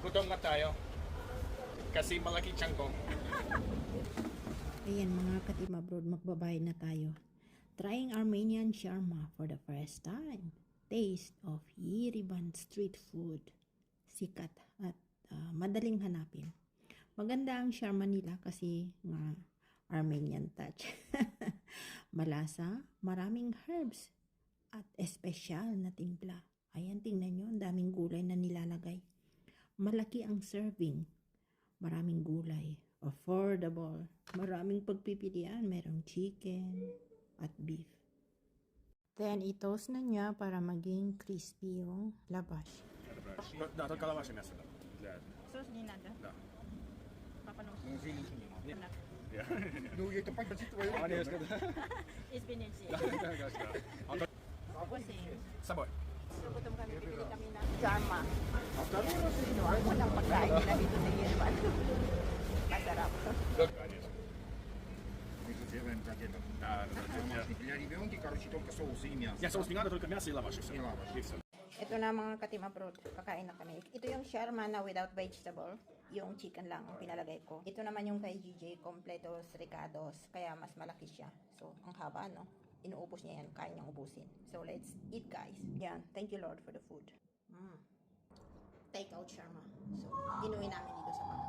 Gutom na tayo. Kasi malaki tiyan ko. Ayan mga ka-Team Abroad, magbabayad na tayo. Trying Armenian shawarma for the first time. Taste of Yerevan street food. Sikat at madaling hanapin. Maganda ang shawarma nila kasi nga Armenian touch. Malasa, maraming herbs at espesyal na timpla. Ayan, tingnan nyo, ang daming gulay na nilalagay. Malaki ang serving. Maraming gulay. Affordable. Maraming pagpipilian. Merong chicken at beef. Then, i-toast na niya para maging crispy yung labash. Да, только лаваши мясо. Да. Соус не надо. Да. Папа, ну. Ну, это почти твое. Извините. Kasi, С собой. nagutom kami, bibili kami ng shawarma. А второй раз Unang pagkain nila dito sa Yerevan. Masarap. Конечно. мы же делаем как это. Да, Домашний для ребенка, короче, только соус и мясо. Нет, соус не надо, только мясо и лаваш. И все. И лаваш. И все. Ito na mga ka-Team Abroad, kakain na kami. Ito yung shawarma na without vegetable. Yung chicken lang ang pinalagay ko. Ito naman yung kay GJ, completos ricados. Kaya mas malaki siya. So, ang haba, no? Inuubos niya yan, kaya niyang ubusin. So, let's eat, guys. Yan. Thank you, Lord, for the food. Take out shawarma. So, inuwi namin dito sa bahay.